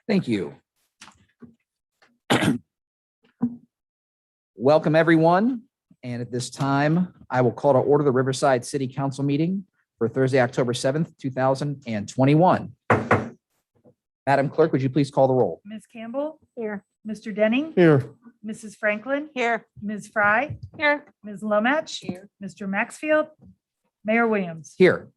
Thank you. Welcome, everyone. And at this time, I will call to order the Riverside City Council meeting for Thursday, October 7th, 2021. Madam Clerk, would you please call the roll? Ms. Campbell? Here. Mr. Denning? Here. Mrs. Franklin? Here. Ms. Fry? Here. Ms. Lomach? Here. Mr. Maxfield? Mayor Williams? Here.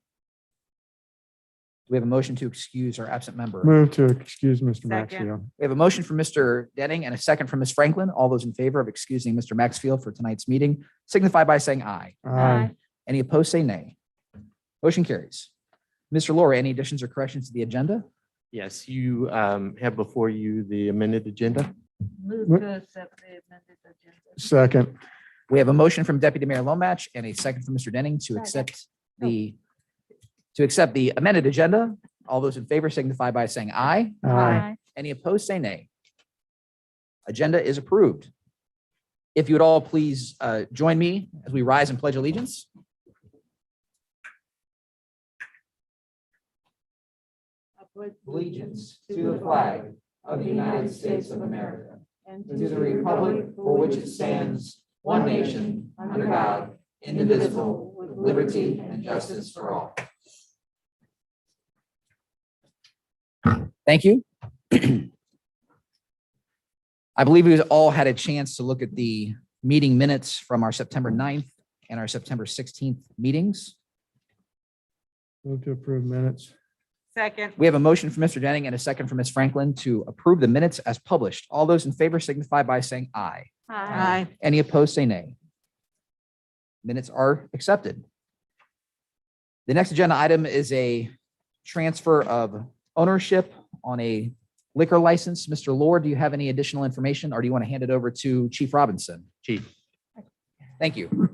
Do we have a motion to excuse our absent member? Move to excuse Mr. Second. Maxfield. We have a motion from Mr. Denning and a second from Ms. Franklin. All those in favor of excusing Mr. Maxfield for tonight's meeting signify by saying aye. Aye. Any opposed, say nay. Motion carries. Mr. Laura, any additions or corrections to the agenda? Yes, you have before you the amended agenda. Move to accept the amended agenda. Second. We have a motion from Deputy Mayor Lomach and a second from Mr. Denning to accept the amended agenda. All those in favor signify by saying aye. Aye. Any opposed, say nay. Agenda is approved. If you would all please join me as we rise and pledge allegiance. Allegiance to the flag of the United States of America and to the republic for which it stands, one nation, under God, indivisible, with liberty and justice for all. Thank you. I believe we've all had a chance to look at the meeting minutes from our September 9th and our September 16th meetings. Move to approve minutes. Second. We have a motion from Mr. Denning and a second from Ms. Franklin to approve the minutes as published. All those in favor signify by saying aye. Aye. Any opposed, say nay. Minutes are accepted. The next agenda item is a transfer of ownership on a liquor license. Mr. Lord, do you have any additional information or do you want to hand it over to Chief Robinson? Chief. Thank you.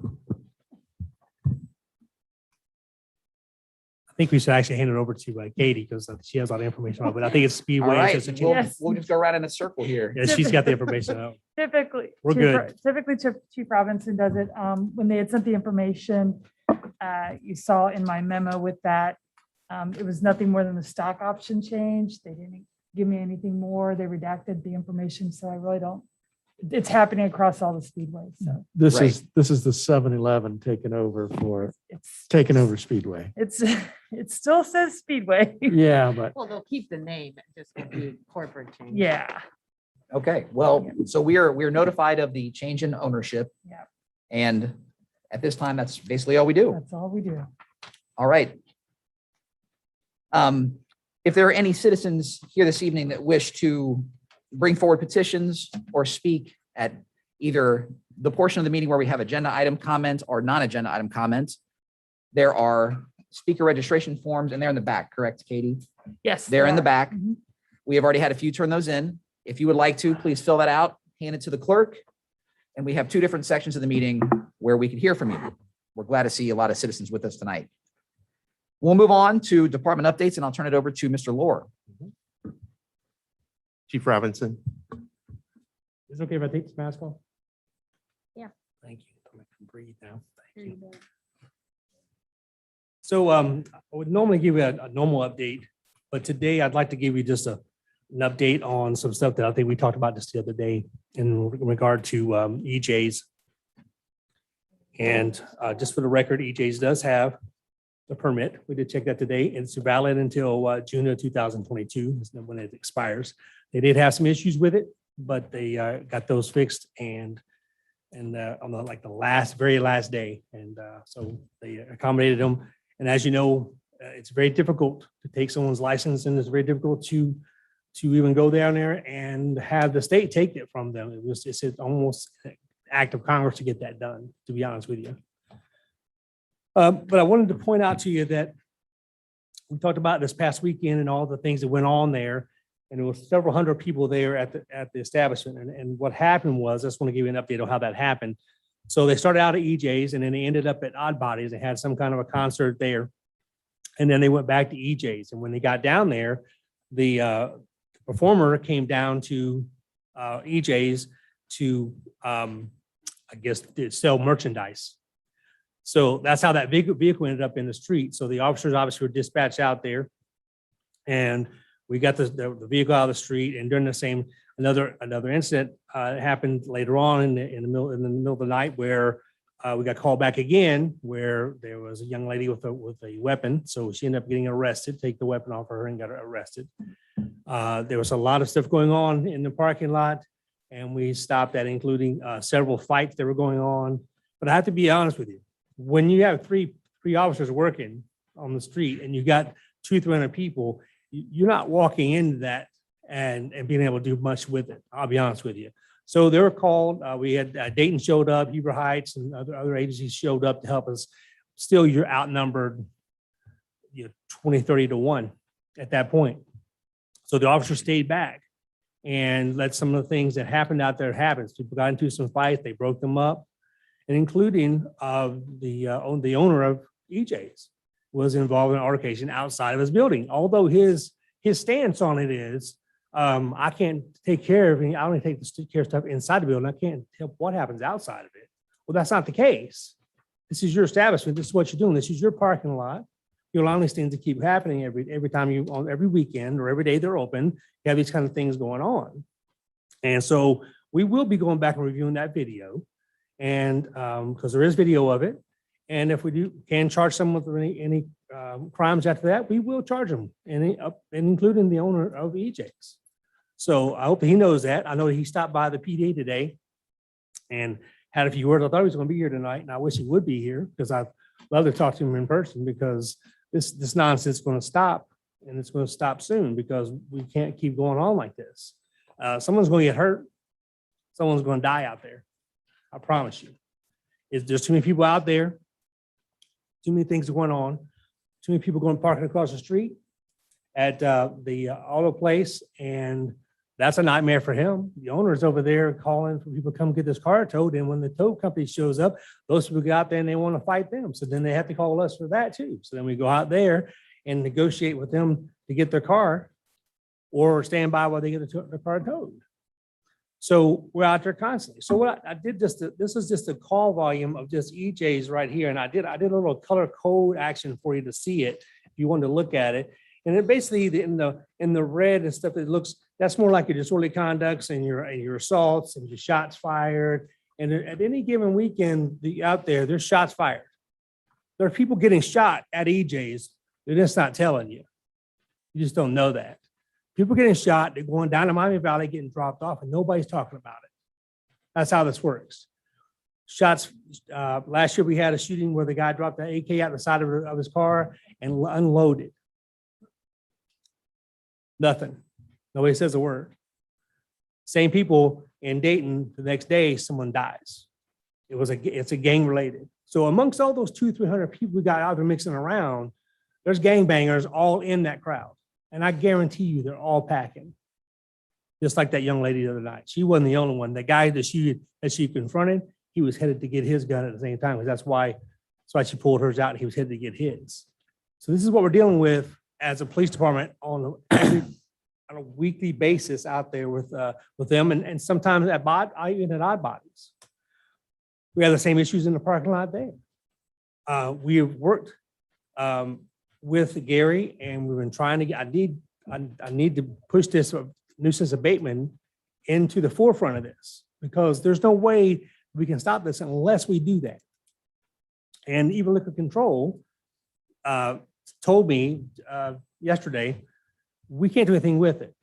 I think we should actually hand it over to Katie because she has all the information on it, but I think it's All Speedway. right, It's just a we'll, change. Yes. we'll just go around in a circle here. Yeah, she's got the information out. Typically. We're good. Typically, Chief Robinson does it. When they had sent the information, you saw in my memo with that, it was nothing more than the stock option change. They didn't give me anything more. They redacted the information, so I really don't. It's happening across all the speedways, so This Right. is the 7-Eleven taking over it's Speedway. it still says Speedway. Yeah, but Well, they'll keep the name, it just won't be corporate change. Yeah, Okay, well, so we're notified of the change in ownership. Yeah. And at this time, that's basically all we do. that's all we do. All right. If there are any citizens here this evening that wish to bring forward petitions or speak at either the portion of the meeting where we have agenda item comments or non-agenda item comments, there are speaker registration forms and they're in the back, correct, Katie? Yes. They're in the back. Mhm. We have already had a few turn those in. If you would like to, please fill that out, hand it to the clerk. And we have two different sections of the meeting where we could hear from you. We're glad to see a lot of citizens with us tonight. We'll move on to department updates and I'll turn it over to Mr. Lohr. Chief Robinson. Is it okay if I take this mask off? Yeah. Thank you. I can breathe now. Thank you. So I would normally give you a normal update, but today I'd like to give you just an update on some stuff that I think we talked about just the other day in regard to EJs. And just for the record, EJs does have the permit. We did check that today. It's valid until June of 2022 is when it expires. They did have some issues with it, but they got those fixed and on the very last day. And so they accommodated them. And as you know, it's very difficult to take someone's license and it's very difficult to even go down there and have the state take it from them. It's almost an act of Congress to get that done, to be honest with you. But I wanted to point out to you that we talked about this past weekend and all the things that went on there. And there were several hundred people there at the establishment. And what happened was, I just want to give you an update on how that happened. So they started out at EJ's and then they ended up at Odd Bodies. They had some kind of a concert there. And then they went back to EJ's. And when they got down there, the performer came down to EJ's to, I guess, sell merchandise. So that's how that vehicle ended up in the street. So the officers obviously were dispatched out there. And We got the vehicle out of the street, and during the same, another incident happened later on in the middle of the night where we got called back again, where there was a young lady with a weapon. So she ended up getting arrested, take the weapon off her and got arrested. There was a lot of stuff going on in the parking lot, and we stopped that, including several fights that were going on. But I have to be honest with you, when you have three officers working on the street and you got 200-300 people, you're not walking into that and being able to do much with it. I'll be honest with you. So they were called. We had Dayton showed up, Heber Heights, and other agencies showed up to help us. Still, you're outnumbered, 20-30 to 1 at that point. So the officer stayed back and let some of the things that happened out there happen. People got into some fights, they broke them up, and including the owner of EJ's was involved in an altercation outside of his building. Although his stance on it is, I can't take care of I only take care of stuff inside the building. I can't help what happens outside of it. Well, that's not the case. This is your establishment. This is what you're doing. This is your parking lot. You're allowing these things to keep happening every time on every weekend or every day they're open. You have these kind of things going on. And so we will be going back and reviewing that video, and because there is video of it. And if we can charge someone with any crimes after that, we will charge them, and including the owner of EJ's. So I hope he knows that. I know he stopped by the PD today and had a few words. I thought he was going to be here tonight, and I wish he would be here because I'd love to talk to him in person, because this nonsense is going to stop, and it's going to stop soon, because we can't keep going on like this. Someone's going to get hurt. Someone's going to die out there. I promise you. There's too many people out there. Too many things going on. Too many people going parking across the street at the auto place, and that's a nightmare for him. The owner's over there calling for people to come get this car towed, and when the tow company shows up, those people go out there and they want to fight them. So then they have to call us for that too. So then we go out there and negotiate with them to get their car, or stand by while they get the car towed. So we're out there constantly. So what I did this is just a call volume of just EJ's right here. And I did a little color code action for you to see it if you wanted to look at it. And it basically in the red and stuff, that's more like your disorderly conducts and your assaults and your shots fired. And at any given weekend out there, there's shots fired. There are people getting shot at EJ's. They're just not telling you. You just don't know that. People getting shot, they're going down to Miami Valley, getting dropped off, and nobody's talking about it. That's how this works. Shots, last year we had a shooting where the guy dropped an AK out the side of his car and unloaded. Nothing. Nobody says a word. Same people in Dayton, the next day, someone dies. It's a gang related. So amongst all those 200-300 people we got out there mixing around, there's gangbangers all in that crowd. And I guarantee you they're all packing. Just like that young lady the other night. She wasn't the only one. The guy that she confronted, he was headed to get his gun at the same time, because that's why she pulled hers out and he was headed to get his. So this is what we're dealing with as a police department on a weekly basis out there with them, and sometimes even at odd bodies. We have the same issues in the parking lot there. We have worked with Gary, and we've been trying to get, I need to push this nuisance abatement into the forefront of this, because there's no way we can stop this unless we do that. And even liquor control told me yesterday, we can't do anything with it.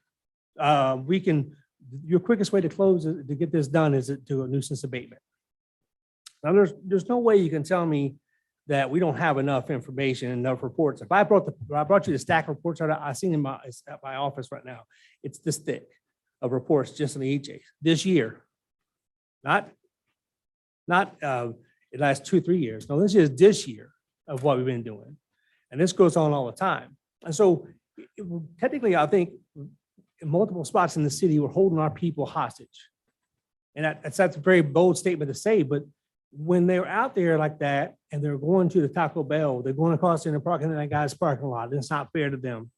Your quickest way to to get this done is to do a nuisance abatement. Now, there's no way you can tell me that we don't have enough information, enough reports. If I brought you the stack of reports I seen in my office right now, it's this thick of reports just in the EJ this year. Not the last 2-3 years. No, this is this year of what we've been doing. And this goes on all the time. And so technically, I think in multiple spots in the city, we're holding our people hostage. And that's a very bold statement to say, but when they're out there like that and they're going to the Taco Bell, they're going across in the parking in that guy's parking lot, it's not fair to them.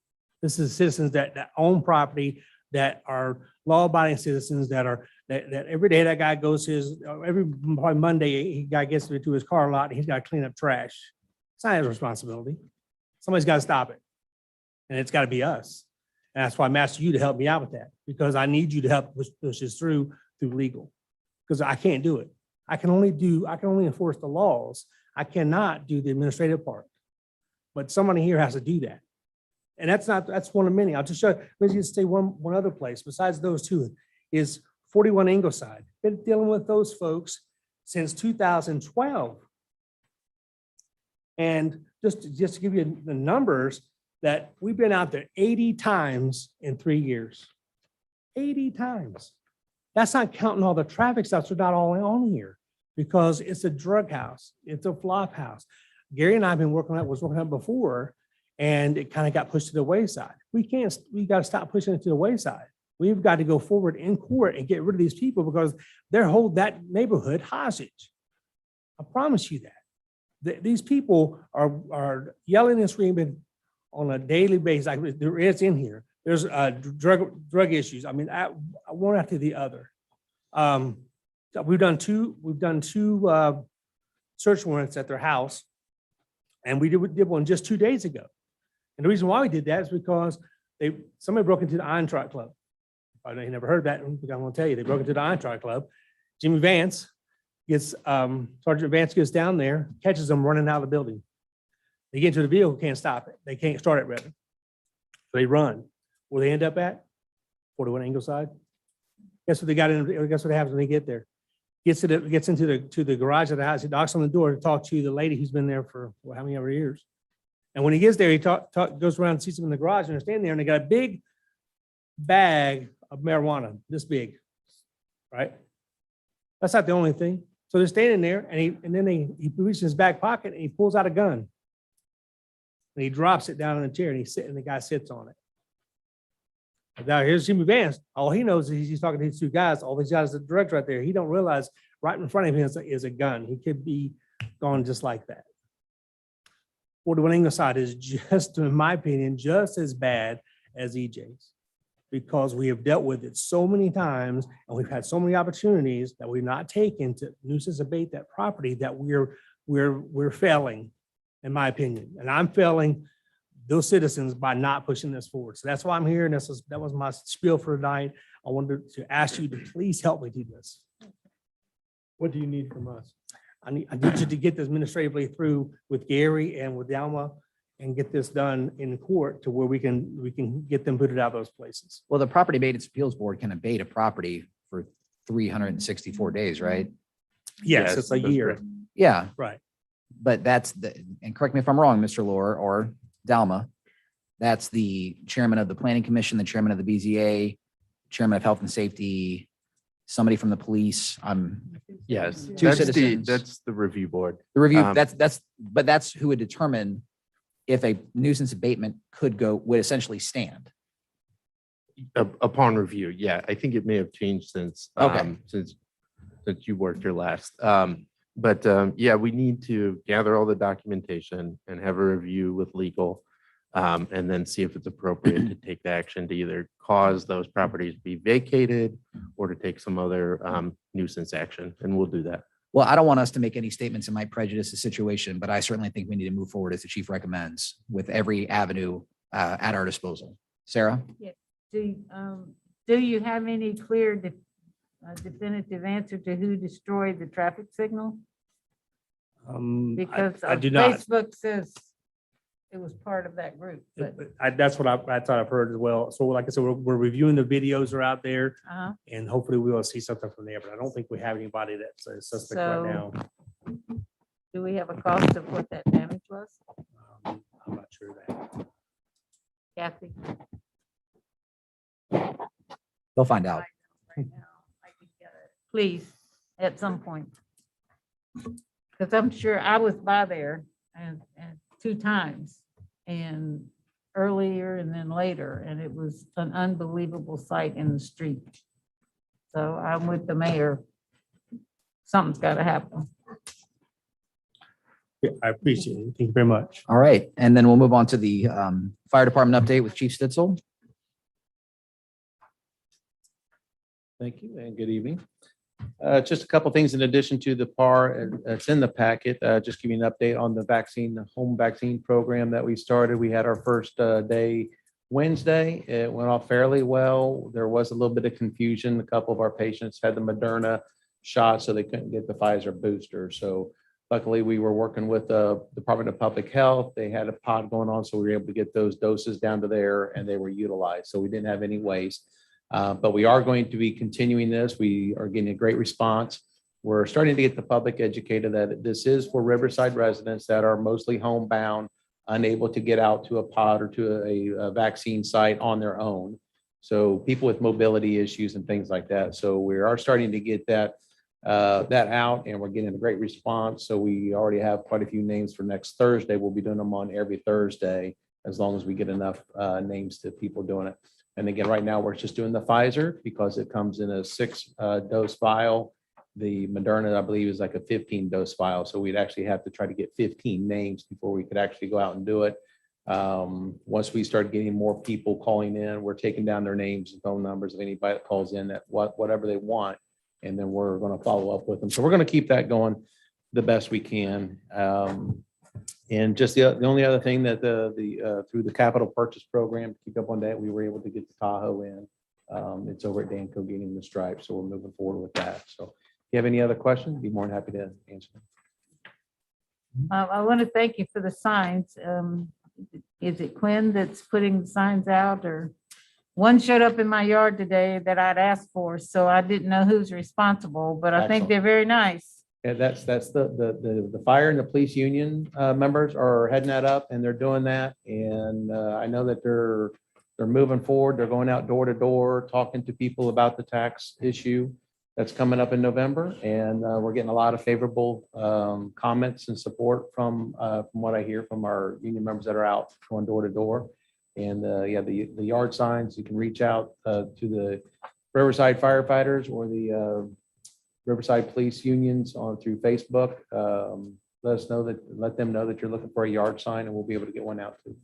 This is citizens that own property, that are law-abiding citizens, that every day that guy goes every probably Monday, guy gets to his car lot and he's got to clean up trash. It's not his responsibility. Somebody's got to stop it. And it's got to be us. And that's why I'm asking you to help me out with that, because I need you to help push this through legal. Because I can't do it. I can only enforce the laws. I cannot do the administrative part. But somebody here has to do that. And that's one of many. I'll just show, let me just say one other place besides those two is 41 Ingleside. Been dealing with those folks since 2012. And just to give you the numbers, that we've been out there 80 times in 3 years. 80 times. That's not counting all the traffic stops that are not all on here, because it's a drug house. It's a flop house. Gary and I have been working on it before, and it kind of got pushed to the wayside. We got to stop pushing it to the wayside. We've got to go forward in court and get rid of these people because they're holding that neighborhood hostage. I promise you that. These people are yelling and screaming on a daily basis. Like there is in here. There's drug issues. I mean, one after the other. We've done two search warrants at their house, and we did one just 2 days ago. And the reason why we did that is because somebody broke into the Eintracht Club. I know you never heard that. I'm going to tell you, they broke into the Eintracht Club. Jimmy Vance Sergeant Vance gets down there, catches them running out of the building. They get into the vehicle, can't stop it. They can't start it rather. So they run. Where they end up at? 41 Ingleside. Guess what they got in? Guess what happens when they get there? Gets into the garage of the house. He knocks on the door to talk to the lady who's been there for how many ever years. And when he gets there, he goes around and sees them in the garage, and they're standing there, and they got a big bag of marijuana, this big, right? That's not the only thing. So they're standing there, and then he reaches in his back pocket and he pulls out a gun. And he drops it down in the chair, and the guy sits on it. Now here's Jimmy Vance. All he knows is he's talking to these two guys. All these guys are drugs right there. He don't realize right in front of him is a gun. He could be gone just like that. 41 Ingleside is just, in my opinion, just as bad as EJ's, because we have dealt with it so many times and we've had so many opportunities that we've not taken to nuisance abate that property that we're failing, in my opinion. And I'm failing those citizens by not pushing this forward. So that's why I'm here. And that was my spiel for tonight. I wanted to ask you to please help me do this. What do you need from us? I need you to get this administratively through with Gary and with Dalma and get this done in court to where we can get them booted out of those places. Well, the Property Abatement Appeals Board can abate a property for 364 days, right? Yes, it's a that's year. correct. Yeah, Right. but and correct me if I'm wrong, Mr. Lohr or Dalma, that's the chairman of the Planning Commission, the chairman of the BZA, chairman of Health and Safety, somebody from the police. Yes, Two that's citizens. that's the review board. The review, Um, that's who would determine if a nuisance abatement would essentially stand. Upon review, yeah, I think it may have changed since Okay. since you worked here last. But yeah, we need to gather all the documentation and have a review with legal, and then see if it's appropriate to take the action to either cause those properties to be vacated or to take some other nuisance action, and we'll do that. Well, I don't want us to make any statements that might prejudice the situation, but I certainly think we need to move forward as the chief recommends with every avenue at our disposal. Sarah? Do you have any clear definitive answer to who destroyed the traffic signal? Because I do not. Facebook says it was part of that group, but, That's what I thought I've heard as well. So like I said, we're reviewing the videos are out there and hopefully we will see something from there, but I don't think we have anybody that's a suspect right now. do we have a cost of what that damage was? I'm not sure of that. Kathy? They'll find out. Right now, I can get it. Please, at some point. Because I'm sure I was by there and 2 times, and earlier and then later, and it was an unbelievable sight in the street. So I'm with the mayor. Something's got to happen. Yeah, I appreciate it. Thank you very much. All right, and then we'll move on to the fire department update with Chief Stitzel. Thank you and good evening. Just a couple things in addition to the PAR, it's in the packet. Just giving an update on the home vaccine program that we started. We had our first day Wednesday. It went off fairly well. There was a little bit of confusion. A couple of our patients had the Moderna shot, so they couldn't get the Pfizer booster. So luckily, we were working with the Department of Public Health. They had a pod going on, so we were able to get those doses down to there and they were utilized. So we didn't have any waste. But we are going to be continuing this. We are getting a great response. We're starting to get the public educated that this is for Riverside residents that are mostly homebound, unable to get out to a pod or to a vaccine site on their own. So people with mobility issues and things like that. So we are starting to get that out, and we're getting a great response. So we already have quite a few names for next Thursday. We'll be doing them on every Thursday, as long as we get enough names to people doing it. And again, right now, we're just doing the Pfizer because it comes in a 6 dose vial. The Moderna, I believe, is like a 15 dose vial. So we'd actually have to try to get 15 names before we could actually go out and do it. Once we start getting more people calling in, we're taking down their names and phone numbers of anybody that calls in, that whatever they want. And then we're going to follow up with them. So we're going to keep that going the best we can. And just the only other thing that through the capital purchase program, to keep up on that, we were able to get the Tahoe in. It's over at Danco getting the stripes. So we're moving forward with that. So if you have any other questions, be more than happy to answer them. I want to thank you for the signs. Is it Quinn that's putting the signs out, or one showed up in my yard today that I'd asked for, so I didn't know who's responsible, but I think Excellent. they're very nice. Yeah, that's the fire and the police union members are heading that up, and they're doing that. And I know that they're moving forward. They're going out door to door, talking to people about the tax issue that's coming up in November. And we're getting a lot of favorable comments and support from what I hear from our union members that are out going door to door. And yeah, the yard signs, you can reach out to the Riverside firefighters or the Riverside Police Unions through Facebook. Let them know that you're looking for a yard sign, and we'll be able to get one out too.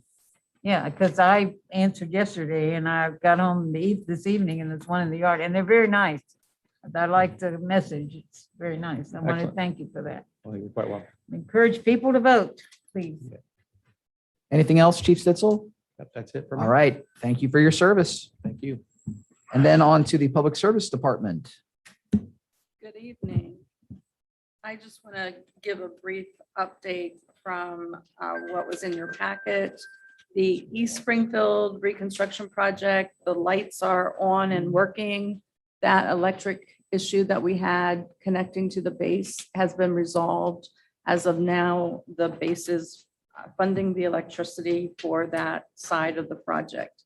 Yeah, because I answered yesterday and I got home this evening and there's one in the yard, and they're very nice. I like the message. It's very nice. I want to Excellent. thank you for that. Well, you're quite welcome. Encourage people to vote, please. Anything else, Chief Stitzel? That's it for me. All right. Thank you for your service. Thank you. And then on to the Public Service Department. Good evening. I just want to give a brief update from what was in your packet. The East Springfield reconstruction project, the lights are on and working. That electric issue that we had connecting to the base has been resolved. As of now, the base is funding the electricity for that side of the project.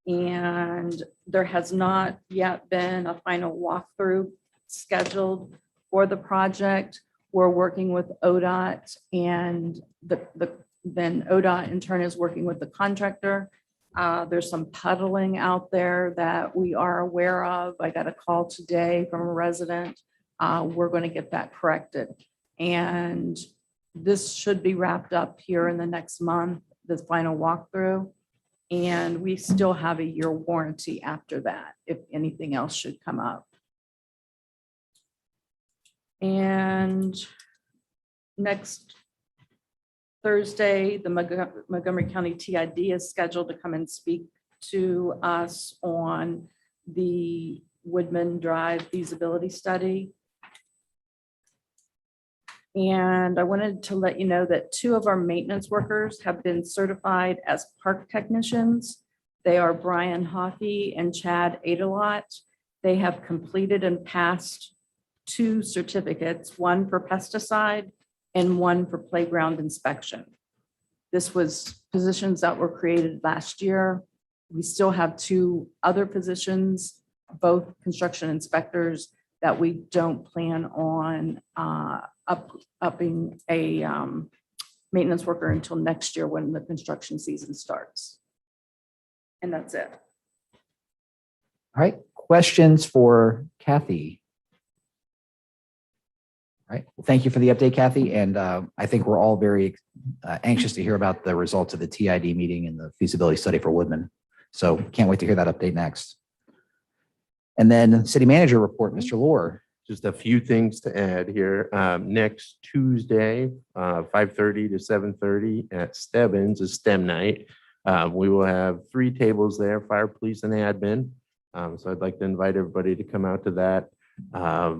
And there has not yet been a final walkthrough scheduled for the project. We're working with ODOT, and then ODOT in turn is working with the contractor. There's some puddling out there that we are aware of. I got a call today from a resident. We're going to get that corrected. And this should be wrapped up here in the next month, the final walkthrough. And we still have a year warranty after that, if anything else should come up. And next Thursday, the Montgomery County TID is scheduled to come and speak to us on the Woodman Drive feasibility study. And I wanted to let you know that 2 of our maintenance workers have been certified as park technicians. They are Brian Hockey and Chad Adelot. They have completed and passed 2 certificates, one for pesticide and one for playground inspection. This was positions that were created last year. We still have 2 other positions, both construction inspectors, that we don't plan on upping a maintenance worker until next year when the construction season starts. And that's it. All right. Questions for Kathy? All right. Well, thank you for the update, Kathy. And I think we're all very anxious to hear about the results of the TID meeting and the feasibility study for Woodman. So can't wait to hear that update next. And then City Manager report, Mr. Lohr. Just a few things to add here. Next Tuesday, 5:30 to 7:30 at Stebbins is STEM night. We will have 3 tables there, fire, police, and admin. So I'd like to invite everybody to come out to that. I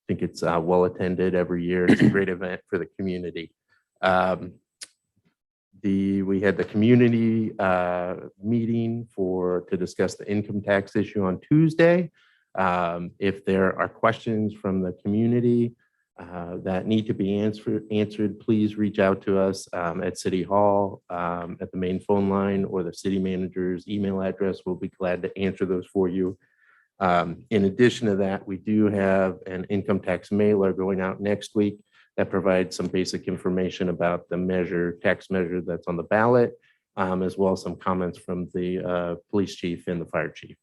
think it's well attended every year. It's a great event for the community. We had the community meeting to discuss the income tax issue on Tuesday. If there are questions from the community that need to be answered, please reach out to us at City Hall, at the main phone line, or the city manager's email address. We'll be glad to answer those for you. In addition to that, we do have an income tax mailer going out next week that provides some basic information about the tax measure that's on the ballot, as well as some comments from the police chief and the fire chief.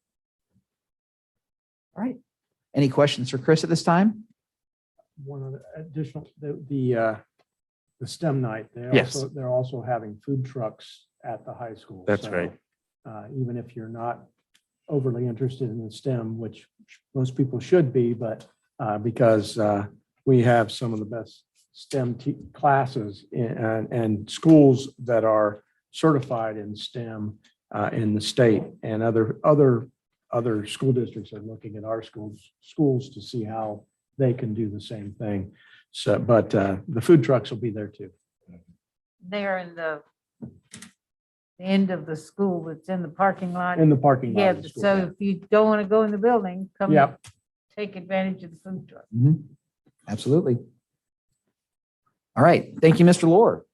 All right. Any questions for Chris at this time? One other additional, the STEM night, Yes. they're also having food trucks at the high school. That's So, right. Even if you're not overly interested in the STEM, which most people should be, but because we have some of the best STEM classes and schools that are certified in STEM in the state, and other school districts are looking at our schools to see how they can do the same thing. So, but the food trucks will be there too. They're in the end of the school. It's in the parking lot. In the parking lot. Yeah, of the school, so if you don't want to go in the building, come Yep. take advantage of the food truck. Absolutely. All right. Thank you, Mr. Lohr.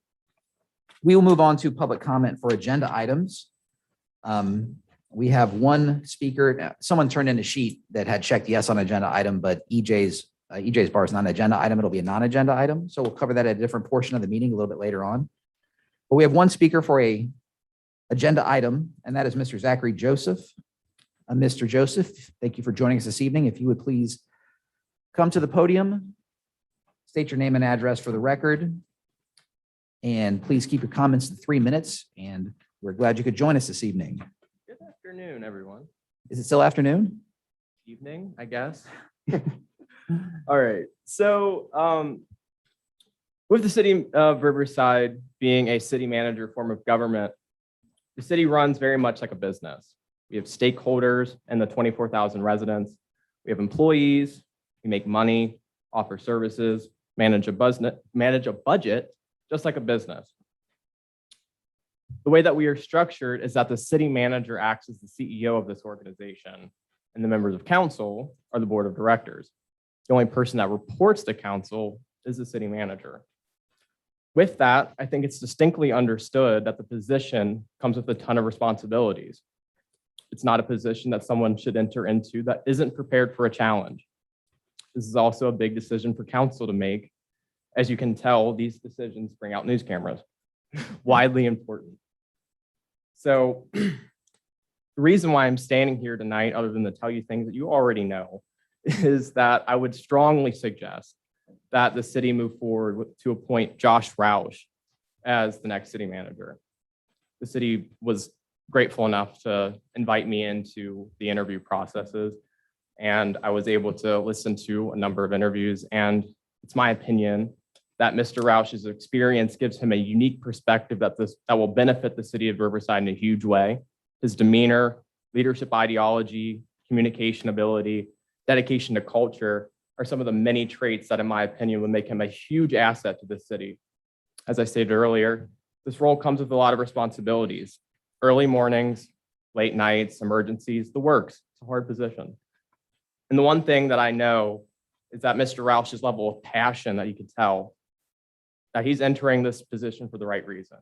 We will move on to public comment for agenda items. We have one speaker. Someone turned in a sheet that had checked yes on agenda item, but EJ's bar is not an agenda item. It'll be a non-agenda item. So we'll cover that at a different portion of the meeting a little bit later on. But we have one speaker for a agenda item, and that is Mr. Zachary Joseph. Mr. Joseph, thank you for joining us this evening. If you would please come to the podium, state your name and address for the record, and please keep your comments to 3 minutes. And we're glad you could join us this evening. Good afternoon, everyone. Is it still afternoon? Evening, I guess. All right. So with the city of Riverside being a city manager form of government, the city runs very much like a business. We have stakeholders and the 24,000 residents. We have employees. We make money, offer services, manage a budget, just like a business. The way that we are structured is that the city manager acts as the CEO of this organization, and the members of council are the board of directors. The only person that reports to council is the city manager. With that, I think it's distinctly understood that the position comes with a ton of responsibilities. It's not a position that someone should enter into that isn't prepared for a challenge. This is also a big decision for council to make. As you can tell, these decisions bring out news cameras, widely important. So the reason why I'm standing here tonight, other than to tell you things that you already know, is that I would strongly suggest that the city move forward to appoint Josh Roush as the next city manager. The city was grateful enough to invite me into the interview processes, and I was able to listen to a number of interviews, and it's my opinion that Mr. Roush's experience gives him a unique perspective that will benefit the city of Riverside in a huge way. His demeanor, leadership ideology, communication ability, dedication to culture are some of the many traits that, in my opinion, would make him a huge asset to the city. As I stated earlier, this role comes with a lot of responsibilities. Early mornings, late nights, emergencies, the works. It's a hard position. And the one thing that I know is that Mr. Roush's level of passion, that you can tell that he's entering this position for the right reason.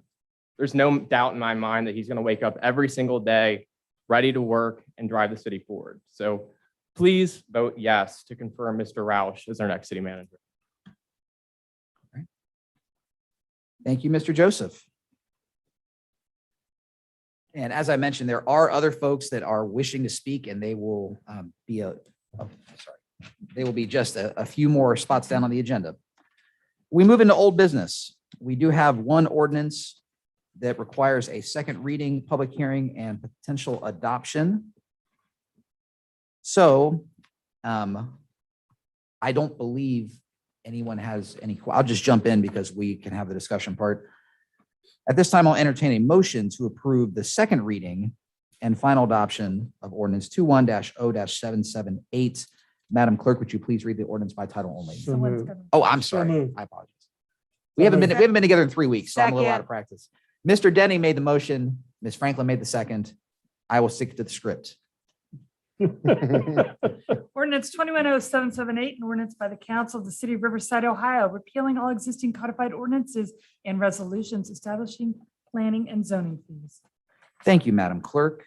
There's no doubt in my mind that he's going to wake up every single day ready to work and drive the city forward. So please vote yes to confirm Mr. Roush as our next city manager. Thank you, Mr. Joseph. And as I mentioned, there are other folks that are wishing to speak, and they will they will be just a few more spots down on the agenda. We move into old business. We do have one ordinance that requires a second reading, public hearing, and potential adoption. So I don't believe anyone has any, I'll just jump in because we can have the discussion part. At this time, I'll entertain a motion to approve the second reading and final adoption of ordinance 21-0-778. Madam Clerk, would you please read the ordinance by title only? So Someone's moved. gonna- Oh, I'm So sorry. moved. I apologize. We haven't been together in 3 weeks, so I'm a little out Second. of practice. Mr. Denny made the motion. Ms. Franklin made the second. I will stick to the script. Ordinance 210778, an ordinance by the council of the city of Riverside, Ohio, repealing all existing codified ordinances and resolutions establishing planning and zoning fees. Thank you, Madam Clerk.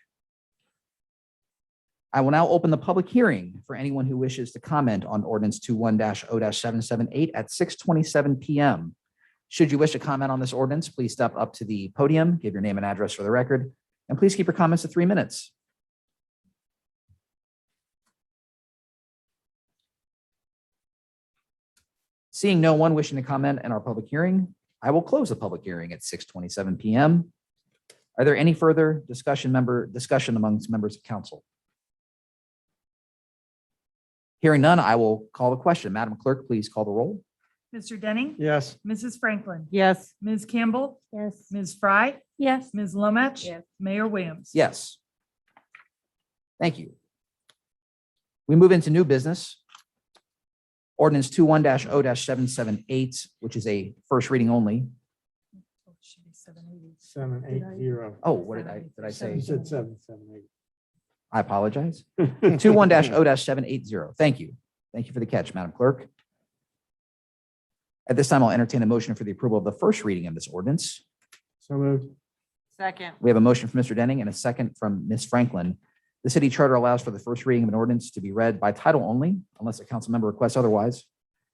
I will now open the public hearing for anyone who wishes to comment on ordinance 21-0-778 at 6:27 PM. Should you wish to comment on this ordinance, please step up to the podium, give your name and address for the record, and please keep your comments to 3 minutes. Seeing no one wishing to comment in our public hearing, I will close the public hearing at 6:27 PM. Are there any further discussion amongst members of council? Hearing none, I will call the question. Madam Clerk, please call the roll. Mr. Denning. Yes. Mrs. Franklin. Yes. Ms. Campbell. Yes. Ms. Fry. Yes. Ms. Lomach. Yes. Mayor Williams. Yes. Thank you. We move into new business. Ordinance 21-0-778, which is a first reading only. Should be 780. 780. Oh, what did I say? You said 778. I apologize. 21-0-780. Thank you. Thank you for the catch, Madam Clerk. At this time, I'll entertain a motion for the approval of the first reading of this ordinance. So moved. Second. We have a motion from Mr. Denning and a second from Ms. Franklin. The city charter allows for the first reading of an ordinance to be read by title only, unless a council member requests otherwise.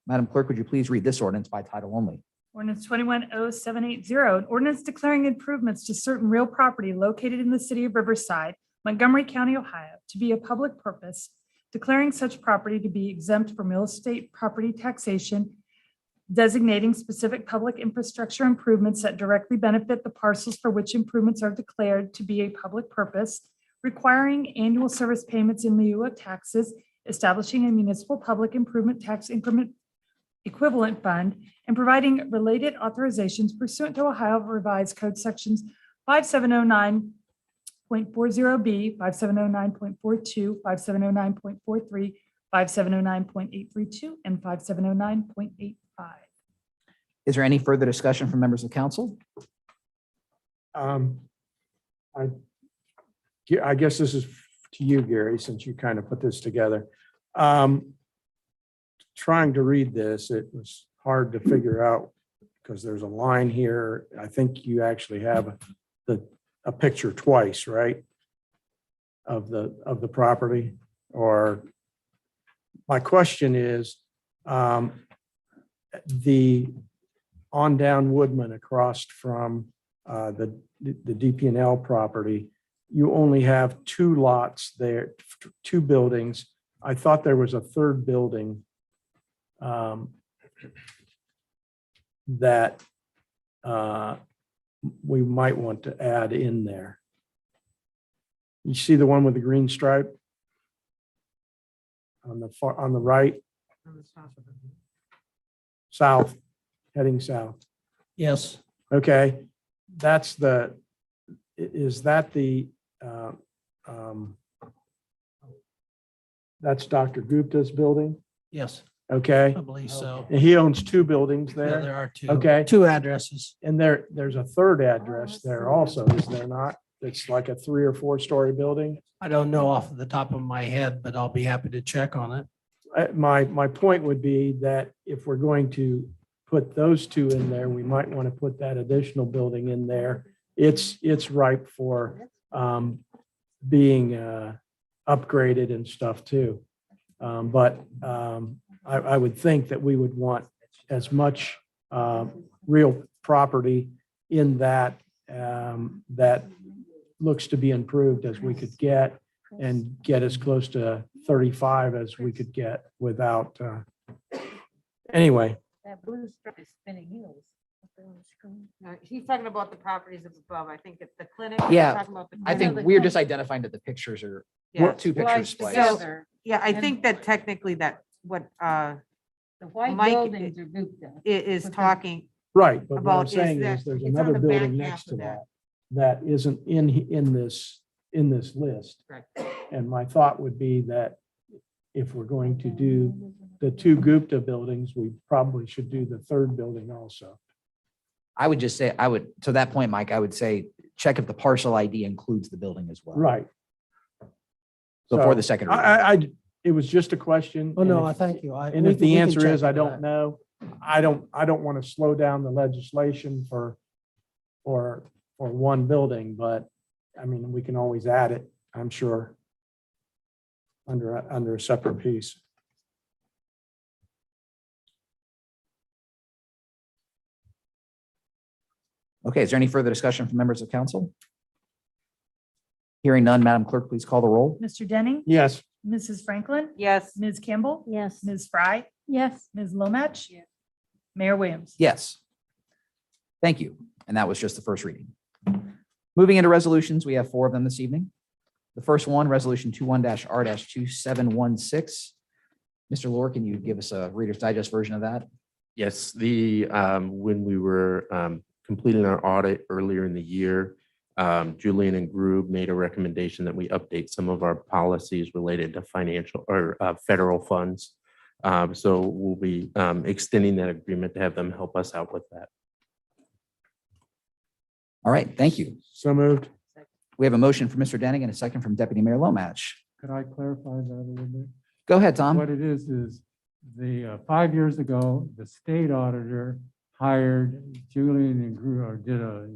Madam Clerk, would you please read this ordinance by title only? Ordinance 210780, an ordinance declaring improvements to certain real property located in the city of Riverside, Montgomery County, Ohio, to be a public purpose, declaring such property to be exempt from real estate property taxation, designating specific public infrastructure improvements that directly benefit the parcels for which improvements are declared to be a public purpose, requiring annual service payments in lieu of taxes, establishing a municipal public improvement tax increment equivalent fund, and providing related authorizations pursuant to Ohio Revised Code Sections 5709.40B, 5709.42, 5709.43, 5709.832, and 5709.85. Is there any further discussion from members of council? I guess this is to you, Gary, since you kind of put this together. Trying to read this, it was hard to figure out because there's a line here. I think you actually have a picture twice, right? Of the property, or my question is, the on down Woodman across from the DP&L property, you only have 2 lots there, 2 buildings. I thought there was a third building that we might want to add in there. You see the one with the green stripe on the far, on the right, south, heading south. Yes. Okay, that's is that that's Dr. Gupta's building? Yes, Okay, I believe so. and he owns 2 buildings Yeah, there. there are 2. Okay, 2 addresses. and there's a third address there also, is there not? It's like a 3 or 4 story building. I don't know off the top of my head, but I'll be happy to check on it. My point would be that if we're going to put those 2 in there, we might want to put that additional building in there. It's ripe for being upgraded and stuff too. But I would think that we would want as much real property in that that looks to be improved as we could get, and get as close to 35 as we could get without, anyway. That blue strip is spinning hills. He's talking about the properties up above. I think it's the clinic. Yeah, Talking about the I clinic. think we're just identifying that the pictures are Yeah. 2 Well, pictures spliced. together. Yeah, I And- think that technically that what The white Mike buildings are Gupta. is Okay. talking, Right, but what I'm About is saying that is there's it's on another the building back next half of to that. that isn't in this list. Correct. And my thought would be that if we're going to do the two Gupta buildings, we probably should do the third building also. I would just say, to that point, Mike, I would say, check if the parcel ID includes the building as well. Right. Before So, the second reading. it was just a question. Oh, no, and I if- thank you. And if the answer is, I don't know, I don't want to slow down the legislation for one building, but I mean, we can always add it, I'm sure, under a separate piece. Okay, is there any further discussion from members of council? Hearing none, Madam Clerk, please call the roll. Mr. Denning, Yes, Mrs. Franklin, Yes. Ms. Campbell, Yes. Ms. Fry, Yes. Ms. Lomach, Mayor Williams. Yes. Thank you. And that was just the first reading. Moving into resolutions, we have 4 of them this evening. The first one, Resolution 21-R-2716. Mr. Lore, can you give us a Reader's Digest version of that? Yes, when we were completing our audit earlier in the year, Julian and Grube made a recommendation that we update some of our policies related to financial or federal funds. So we'll be extending that agreement to have them help us out with that. All right, thank you. so moved. We have a motion from Mr. Denning and a second from Deputy Mayor Lomach. Could I clarify that a little bit? Go ahead, Tom. What it is the 5 years ago, the state auditor hired Julian and grew or did a,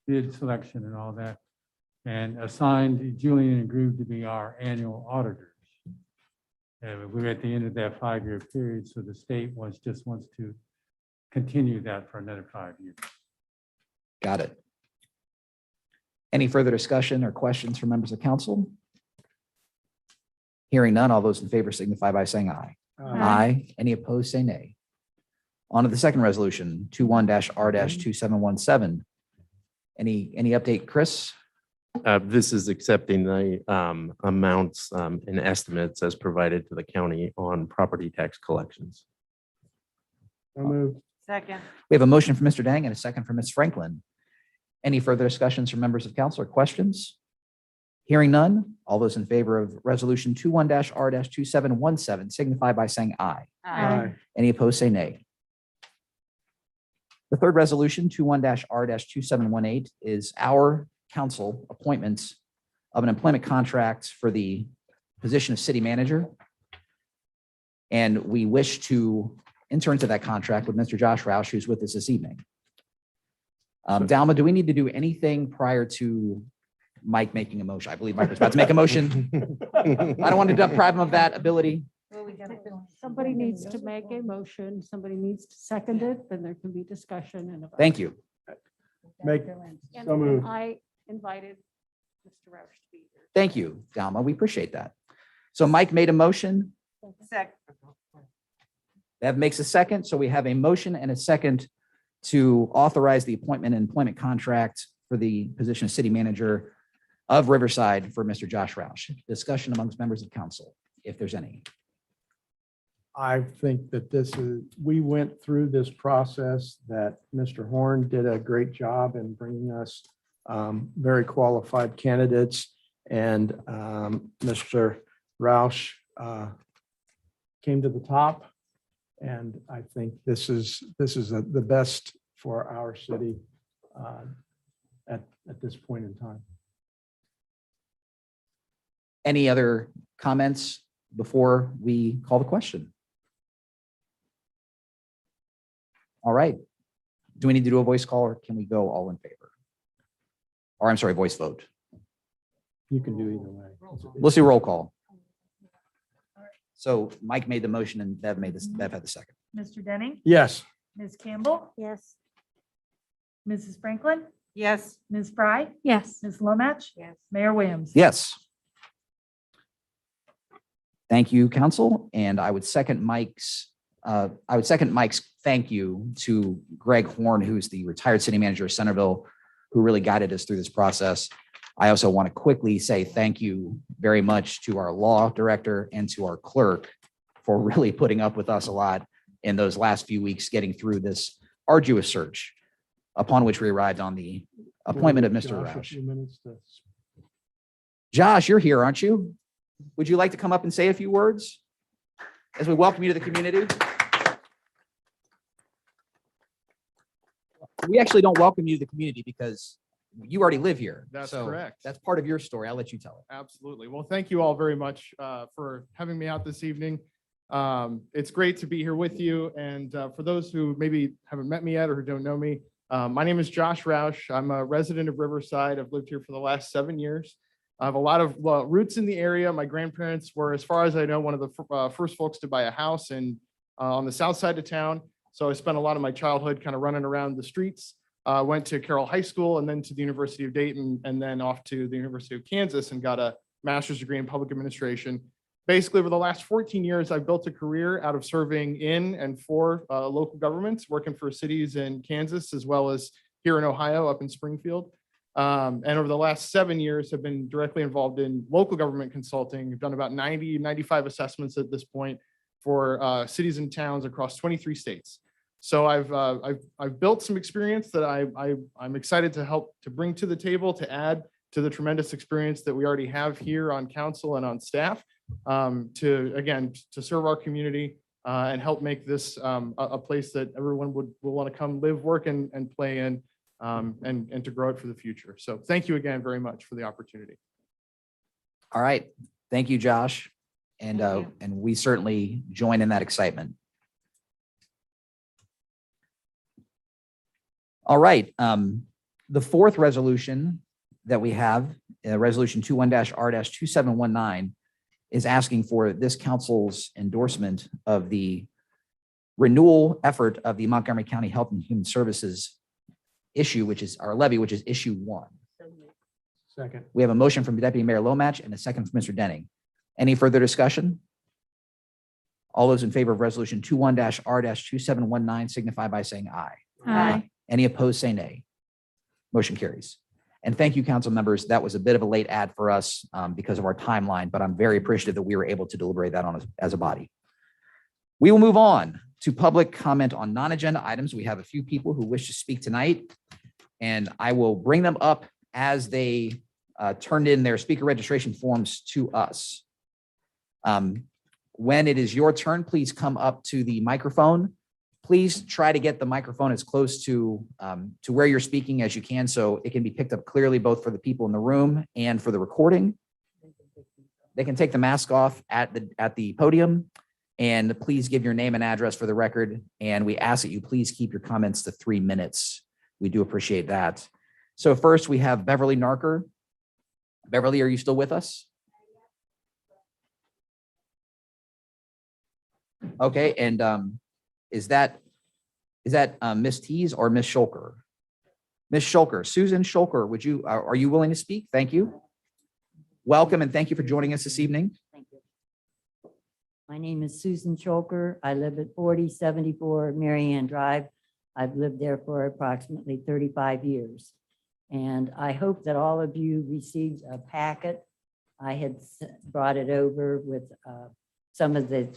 bid selection and all that, and assigned Julian and Groove to be our annual auditors. And we're at the end of that 5-year period, so the state wants to continue that for another 5 years. Got it. Any further discussion or questions from members of council? Hearing none, all those in favor signify by saying aye. Aye. Any opposed, say nay. On to the second resolution, 21-R-2717. Any update, Chris? This is accepting the amounts and estimates as provided to the county on property tax collections. So moved. Second. We have a motion from Mr. Dang and a second from Ms. Franklin. Any further discussions from members of council or questions? Hearing none, all those in favor of resolution 21-R-2717 signify by saying aye. Aye. Any opposed, say nay. The third resolution, 21-R-2718, is our council appointments of an employment contract for the position of city manager. And we wish to enter into that contract with Mr. Josh Roush, who's with us this evening. Dalma, do we need to do anything prior to Mike making a motion? I believe Mike was about to make a motion. I don't want to deprive him of that ability. Somebody needs to make a motion, somebody needs to second it, then there can be discussion and. a vote. Thank you. Make, And so moved. I invited Mr. Roush to be here. Thank you, Dalma. We appreciate that. So Mike made a motion. Second. That makes a second. So we have a motion and a second to authorize the appointment and employment contract for the position of city manager of Riverside for Mr. Josh Roush. Discussion amongst members of council, if there's any. I think that we went through this process, that Mr. Horn did a great job in bringing us very qualified candidates, and Mr. Roush came to the top. And I think this is the best for our city at this point in time. Any other comments before we call the question? All right. Do we need to do a voice call or can we go all in favor? Or I'm sorry, voice vote. You can do either way. Let's do roll call. So Mike made the motion and Bev had the second. Mr. Denning, Yes. Ms. Campbell, Yes. Mrs. Franklin, Yes. Ms. Fry, Yes. Ms. Lomach, Yes. Mayor Williams. Yes. Thank you, council. And I would second Mike's thank you to Greg Horn, who's the retired city manager of Centerville, who really guided us through this process. I also want to quickly say thank you very much to our law director and to our clerk for really putting up with us a lot in those last few weeks, getting through this arduous search upon which we arrived on the appointment of Mr. Josh, a Roush. few minutes to- Josh, you're here, aren't you? Would you like to come up and say a few words as we welcome you to the community? We actually don't welcome you to the community because you already live here. That's So correct. That's part of your story. I'll let you tell it. Absolutely. Well, thank you all very much for having me out this evening. It's great to be here with you. And for those who maybe haven't met me yet or who don't know me, my name is Josh Roush. I'm a resident of Riverside. I've lived here for the last 7 years. I have a lot of roots in the area. My grandparents were, as far as I know, one of the first folks to buy a house on the south side of town. So I spent a lot of my childhood kind of running around the streets. Went to Carroll High School and then to the University of Dayton and then off to the University of Kansas and got a master's degree in public administration. Basically, over the last 14 years, I've built a career out of serving in and for local governments, working for cities in Kansas as well as here in Ohio, up in Springfield. And over the last 7 years, have been directly involved in local government consulting. I've done about 95 assessments at this point for cities and towns across 23 states. So I've built some experience that I'm excited to help to bring to the table to add to the tremendous experience that we already have here on council and on staff to serve our community and help make this a place that everyone will want to come live, work, and play in and to grow it for the future. So thank you again very much for the opportunity. All right. Thank you, Josh. And we certainly join in that excitement. All right. The fourth resolution that we have, Resolution 21-R-2719, is asking for this council's endorsement of the renewal effort of the Montgomery County Health and Human Services issue, which is our levy, which is issue 1. Second. We have a motion from Deputy Mayor Lomach and a second from Mr. Denning. Any further discussion? All those in favor of Resolution 21-R-2719 signify by saying aye. Aye. Any opposed, say nay. Motion carries. And thank you, council members. That was a bit of a late ad for us because of our timeline, but I'm very appreciative that we were able to deliberate that on as a body. We will move on to public comment on non-agenda items. We have a few people who wish to speak tonight, and I will bring them up as they turned in their speaker registration forms to us. When it is your turn, please come up to the microphone. Please try to get the microphone as close to where you're speaking as you can, so it can be picked up clearly, both for the people in the room and for the recording. They can take the mask off at the podium, and please give your name and address for the record. And we ask that you please keep your comments to 3 minutes. We do appreciate that. So first we have Beverly Narker. Beverly, are you still with us? Okay, and is that Miss Tees or Miss Shulker? Miss Shulker, Susan Shulker, are you willing to speak? Thank you. Welcome and thank you for joining us this evening. Thank you. My name is Susan Shulker. I live at 4074 Marianne Drive. I've lived there for approximately 35 years. And I hope that all of you received a packet. I had brought it over with some of the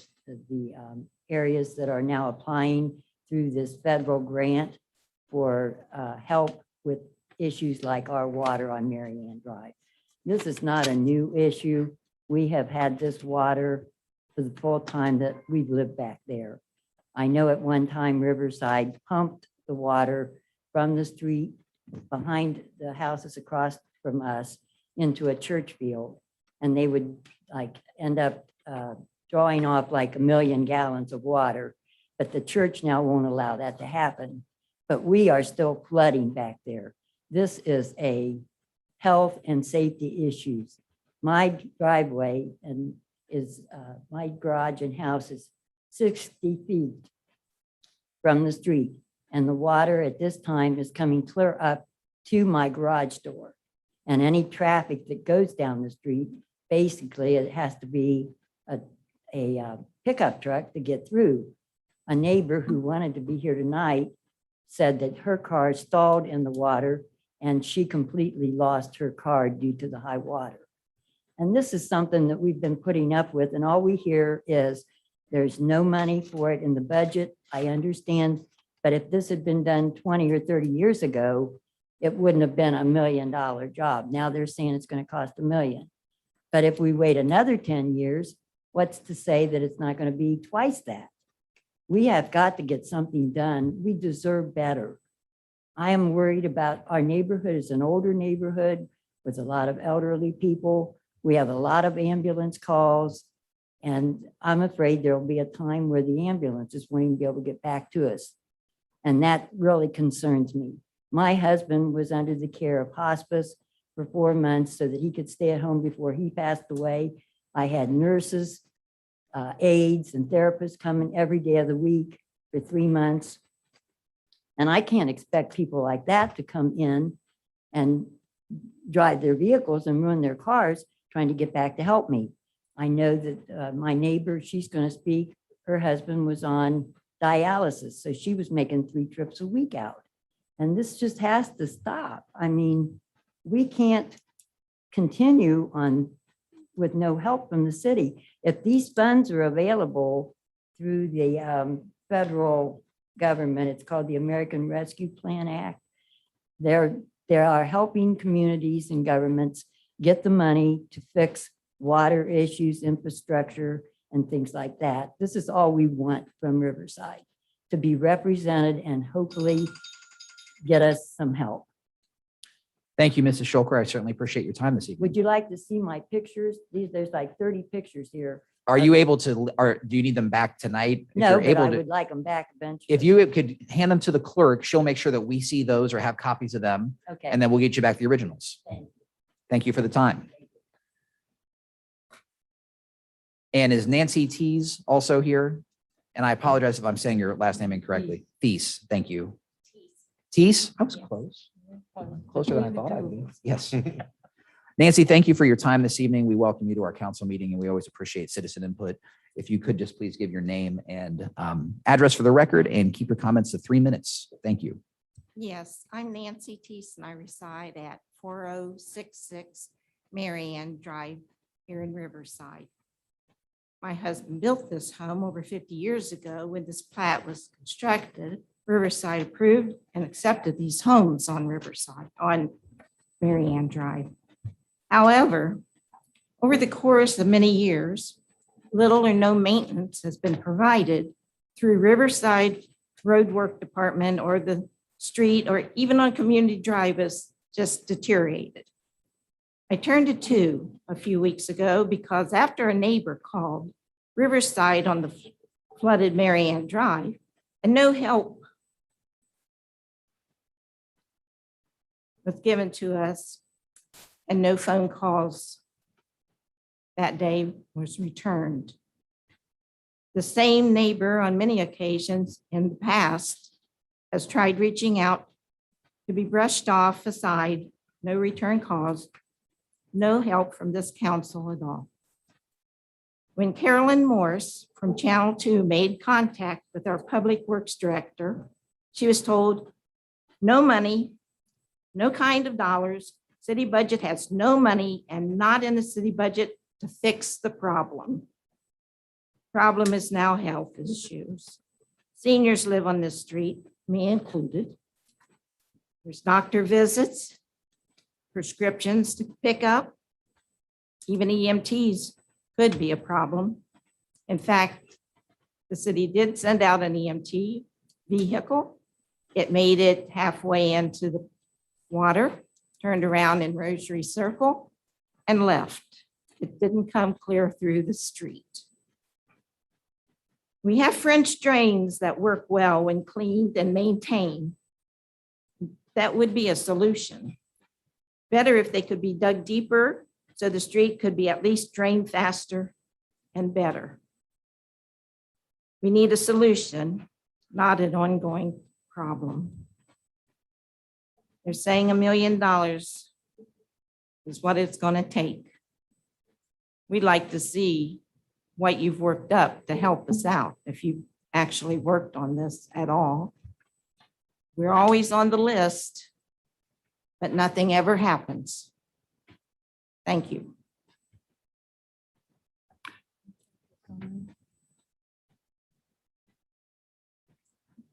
areas that are now applying through this federal grant for help with issues like our water on Marianne Drive. This is not a new issue. We have had this water for the full time that we've lived back there. I know at one time Riverside pumped the water from the street behind the houses across from us into a church field, and they would end up drawing off like 1 million gallons of water, but the church now won't allow that to happen. But we are still flooding back there. This is a health and safety issues. My driveway my garage and house is 60 feet from the street, and the water at this time is coming clear up to my garage door. And any traffic that goes down the street, basically it has to be a pickup truck to get through. A neighbor who wanted to be here tonight said that her car stalled in the water and she completely lost her car due to the high water. And this is something that we've been putting up with, and all we hear is there's no money for it in the budget. I understand But if this had been done 20 or 30 years ago, it wouldn't have been $1 million job. Now they're saying it's going to cost $1 million. But if we wait another 10 years, what's to say that it's not going to be twice that? We have got to get something done. We deserve better. I am worried about our neighborhood. Is an older neighborhood with a lot of elderly people. We have a lot of ambulance calls. And I'm afraid there will be a time where the ambulances won't even be able to get back to us. And that really concerns me. My husband was under the care of hospice for 4 months so that he could stay at home before he passed away. I had nurses, aides, and therapists coming every day of the week for 3 months. And I can't expect people like that to come in and drive their vehicles and ruin their cars trying to get back to help me. I know that my neighbor, she's going to speak, her husband was on dialysis, so she was making 3 trips a week out. And this just has to stop. I mean, we can't continue on with no help from the city. If these funds are available through the federal government, it's called the American Rescue Plan Act. There are helping communities and governments get the money to fix water issues, infrastructure, and things like that. This is all we want from Riverside, to be represented and hopefully get us some help. Thank you, Mrs. Shulker. I certainly appreciate your time this evening. Would you like to see my pictures? There's like 30 pictures here. Are you able to, or do you need them back tonight? If No, you're but able I to- would like them back eventually. If you could hand them to the clerk, she'll make sure that we see those or have copies of them, Okay. and then we'll get you back the originals. Thank you. Thank you for the time. And is Nancy Tees also here? And I apologize if I'm saying your last name incorrectly. Thies, thank you. Tees? I was close. Closer than I thought I'd be. Yes. Nancy, thank you for your time this evening. We welcome you to our council meeting, and we always appreciate citizen input. If you could just please give your name and address for the record and keep your comments to 3 minutes. Thank you. Yes, I'm Nancy Teese and I reside at 4066 Marianne Drive here in Riverside. My husband built this home over 50 years ago. When this plat was constructed, Riverside approved and accepted these homes on Riverside, on Marianne Drive. However, over the course of many years, little or no maintenance has been provided through Riverside Roadwork Department or the street, or even on Community Drive, has just deteriorated. I turned to 2 a few weeks ago because after a neighbor called Riverside on the flooded Marianne Drive and no help was given to us and no phone calls that day was returned. The same neighbor on many occasions in the past has tried reaching out to be brushed off aside, no return calls, no help from this council at all. When Carolyn Morse from Channel 2 made contact with our Public Works Director, she was told, no money, no kind of dollars, city budget has no money and not in the city budget to fix the problem. Problem is now health issues. Seniors live on this street, me included. There's doctor visits, prescriptions to pick up. Even EMTs could be a problem. In fact, the city did send out an EMT vehicle. It made it halfway into the water, turned around in Rosary Circle and left. It didn't come clear through the street. We have French drains that work well when cleaned and maintained. That would be a solution. Better if they could be dug deeper so the street could be at least drained faster and better. We need a solution, not an ongoing problem. They're saying $1 million is what it's going to take. We'd like to see what you've worked up to help us out, if you actually worked on this at all. We're always on the list, but nothing ever happens. Thank you.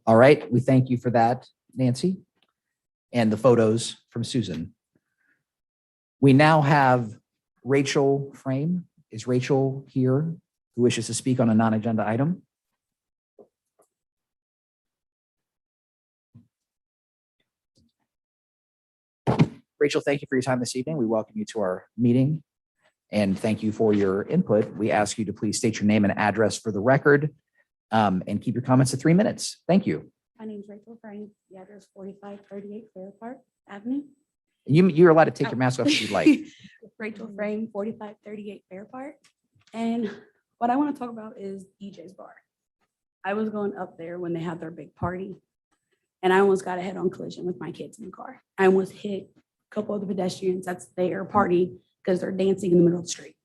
All right, we thank you for that, Nancy, and the photos from Susan. We now have Rachel Frame. Is Rachel here who wishes to speak on a non-agenda item? Rachel, thank you for your time this evening. We welcome you to our meeting and thank you for your input. We ask you to please state your name and address for the record and keep your comments to 3 minutes. Thank you. My name is Rachel Frame. The address 4538 Fair Park Avenue. You're allowed to take your mask off if you'd like. Rachel Frame, 4538 Fair Park. And what I want to talk about is EJ's Bar. I was going up there when they had their big party and I almost got a head-on collision with my kids in the car. I almost hit a couple of the pedestrians that's their party because they're dancing in the middle of the street.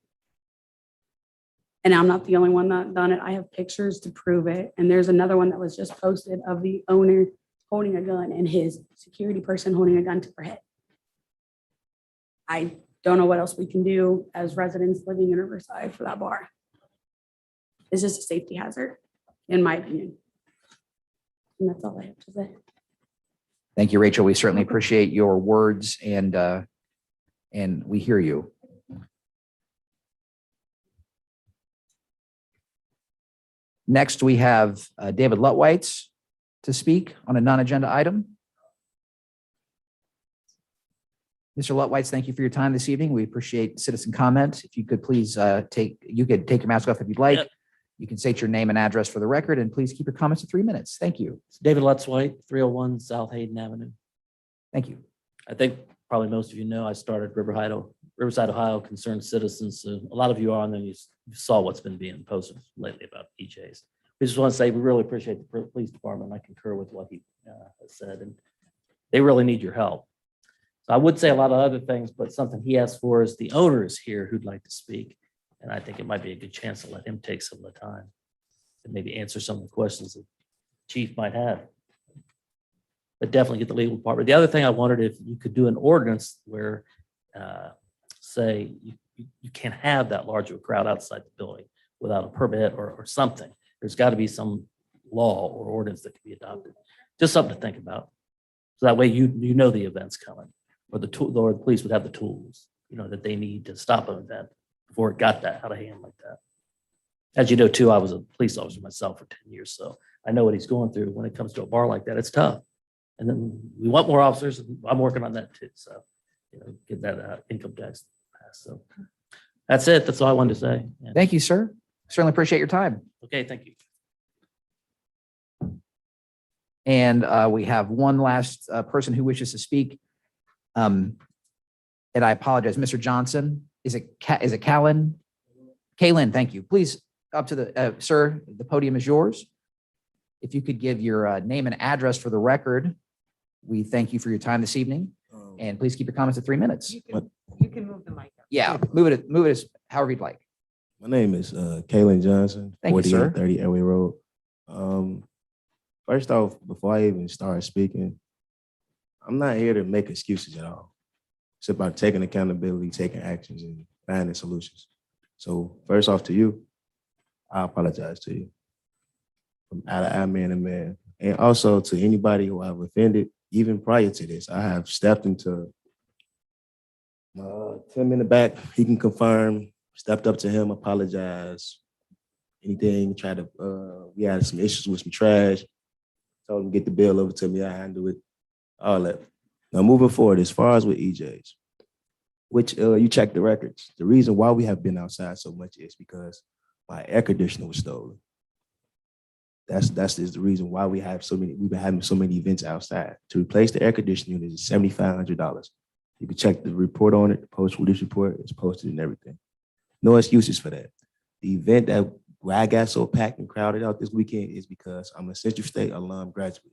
And I'm not the only one that done it. I have pictures to prove it. And there's another one that was just posted of the owner holding a gun and his security person holding a gun to her head. I don't know what else we can do as residents living in Riverside for that bar. It's just a safety hazard, in my opinion. And that's all I have to say. Thank you, Rachel. We certainly appreciate your words and we hear you. Next, we have David Lutwitz to speak on a non-agenda item. Mr. Lutwitz, thank you for your time this evening. We appreciate citizen comment. If you could please take your mask off if you'd like. Yep. You can state your name and address for the record, and please keep your comments to 3 minutes. Thank you. David Lutzwhite, 301 South Hayden Avenue. Thank you. I think probably most of you know I started Riverside, Ohio Concerned Citizens. So a lot of you are on there. You saw what's been being posted lately about EJs. We just want to say we really appreciate the police department. I concur with what he has said, and they really need your help. So I would say a lot of other things, but something he asked for is the owner is here who'd like to speak. And I think it might be a good chance to let him take some of the time and maybe answer some of the questions that Chief might have. But definitely get the legal department. The other thing I wondered if you could do an ordinance where, say, you can't have that large of a crowd outside the building without a permit or something. There's got to be some law or ordinance that can be adopted. Just something to think about. So that way you know the event's coming, or the police would have the tools, that they need to stop an event before it got that out of hand like that. As you know, too, I was a police officer myself for 10 years, so I know what he's going through when it comes to a bar like that. It's tough. And then we want more officers. I'm working on that too. So, get that income tax passed. So that's it. That's all I wanted to say. Yeah. Thank you, sir. Certainly appreciate your time. Okay, thank you. And we have one last person who wishes to speak. And I apologize, Mr. Johnson. Is it Callan? Kaylin, thank you. Please up to the, sir, the podium is yours. If you could give your name and address for the record, we thank you for your time this evening. And please keep your comments to 3 minutes. You can move the mic up. Yeah, move it as however you'd like. My name is Kaylin Johnson, Thank you, sir. 4830 Airway Road. First off, before I even start speaking, I'm not here to make excuses at all. It's about taking accountability, taking actions, and finding solutions. So first off to you, I apologize to you from out of our man to man. And also to anybody who I've offended, even prior to this, I have stepped into Tim in the back. He can confirm, stepped up to him, apologized, anything, tried to, we had some issues with some trash, told him get the bill over to me, I handle it, all that. Now moving forward, as far as with EJs, which you check the records, the reason why we have been outside so much is because my air conditioner was stolen. That's is the reason why we've been having so many events outside. To replace the air conditioning unit is $7,500. You can check the report on it, the post-release report, it's posted and everything. No excuses for that. The event where I got so packed and crowded out this weekend is because I'm a Central State alum graduate.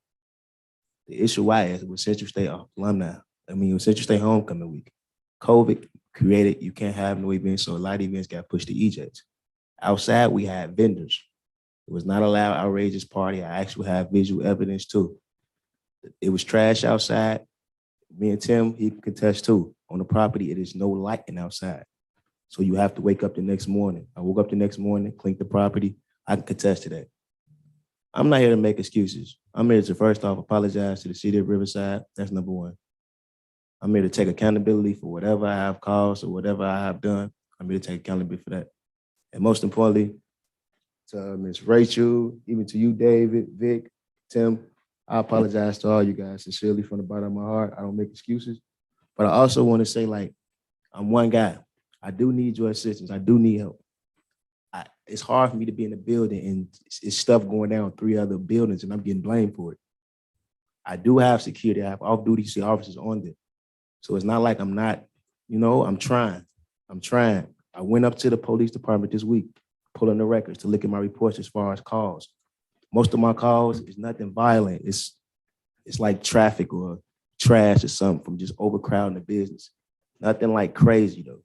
The issue why is it was Central State alumni. It was Central State homecoming week. COVID created, you can't have no events, so a lot of events got pushed to EJs. Outside, we had vendors. It was not allowed outrageous party. I actually have visual evidence too. It was trash outside. Me and Tim, he can contest too. On the property, it is no lighting outside. So you have to wake up the next morning. I woke up the next morning, cleaned the property. I can contest to that. I'm not here to make excuses. I'm here to first off apologize to the city of Riverside. That's number one. I'm here to take accountability for whatever I have caused or whatever I have done. I'm here to take accountability for that. And most importantly, to Ms. Rachel, even to you, David, Vic, Tim, I apologize to all you guys sincerely from the bottom of my heart. I don't make excuses. But I also want to say, like, I'm one guy. I do need your assistance. I do need help. It's hard for me to be in a building and it's stuff going down 3 other buildings and I'm getting blamed for it. I do have security. I have off-duty officers on there. So it's not like I'm not, I'm trying. I went up to the police department this week, pulling the records to look at my reports as far as calls. Most of my calls is nothing violent. It's like traffic or trash or something from just overcrowding the business. Nothing like crazy though.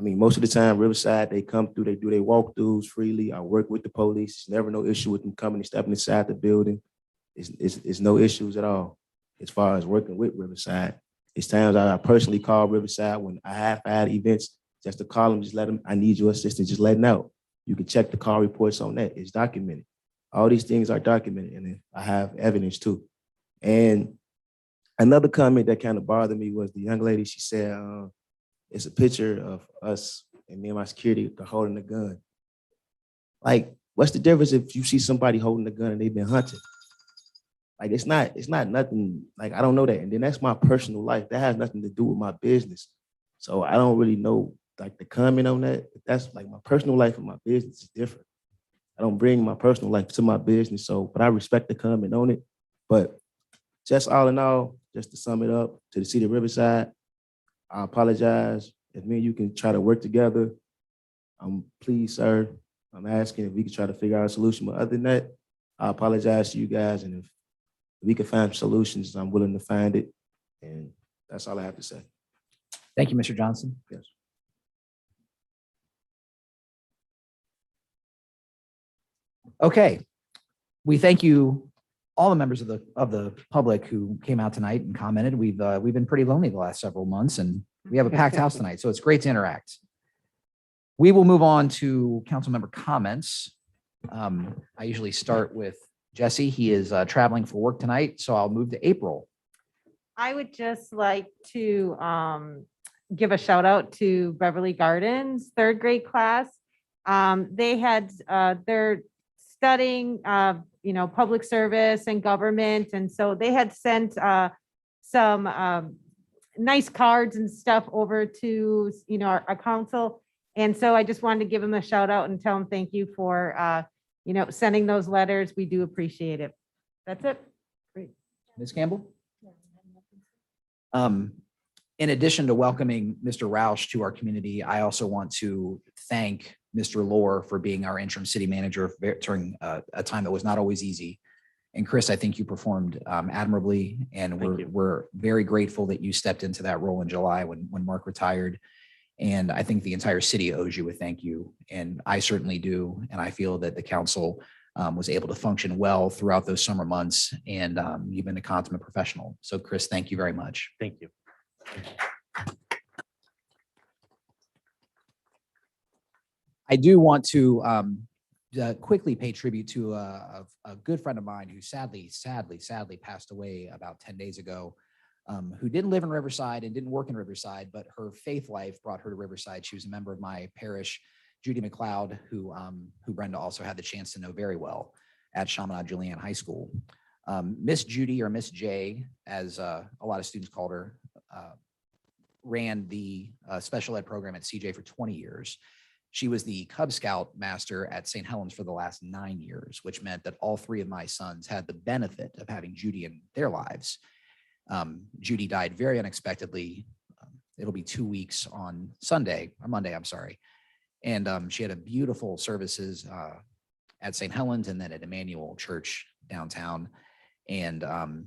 Most of the time, Riverside, they come through, they do their walkthroughs freely. I work with the police. There's never no issue with them coming and stepping inside the building. It's no issues at all as far as working with Riverside. It's times I personally call Riverside when I have had events just to call them, just let them, I need your assistance, just letting out. You can check the call reports on that. It's documented. All these things are documented and I have evidence too. And another comment that kind of bothered me was the young lady, she said, it's a picture of us and me and my security holding a gun. Like, what's the difference if you see somebody holding a gun and they've been hunted? Like, it's not nothing, like, I don't know that. And then that's my personal life. That has nothing to do with my business. So I don't really know, like, the comment on that. That's like my personal life and my business is different. I don't bring my personal life to my business. So, but I respect the comment on it. But just all in all, just to sum it up, to the city of Riverside, I apologize. If me and you can try to work together, please, sir, I'm asking if we can try to figure out a solution. But other than that, I apologize to you guys. And if we can find solutions, I'm willing to find it. And that's all I have to say. Thank you, Mr. Johnson. Yes. Okay. We thank you, all the members of the public who came out tonight and commented. We've been pretty lonely the last several months and we have a packed house tonight, so it's great to interact. We will move on to council member comments. I usually start with Jesse. He is traveling for work tonight, so I'll move to April. I would just like to give a shout out to Beverly Gardens, 3rd grade class. They had, they're studying, public service and government. And so they had sent some nice cards and stuff over to, our council. And so I just wanted to give them a shout out and tell them thank you for, sending those letters. We do appreciate it. That's it. Great. Ms. Campbell? In addition to welcoming Mr. Roush to our community, I also want to thank Mr. Lohr for being our interim city manager during a time that was not always easy. And Chris, I think you performed admirably, and we're very grateful that you stepped into that role in July when Mark retired. And I think the entire city owes you a thank you, and I certainly do. And I feel that the council was able to function well throughout those summer months, and you've been a consummate professional. So Chris, thank you very much. Thank you. I do want to quickly pay tribute to a good friend of mine who sadly passed away about 10 days ago, who didn't live in Riverside and didn't work in Riverside, but her faith life brought her to Riverside. She was a member of my parish, Judy McLeod, who Brenda also had the chance to know very well at Chaminade Julienne High School. Miss Judy, or Miss J, as a lot of students called her, ran the special ed program at CJ for 20 years. She was the Cub Scout master at St. Helens for the last 9 years, which meant that all 3 of my sons had the benefit of having Judy in their lives. Judy died very unexpectedly. It'll be 2 weeks on Monday, I'm sorry. And she had a beautiful services at St. Helens and then at Emmanuel Church downtown. And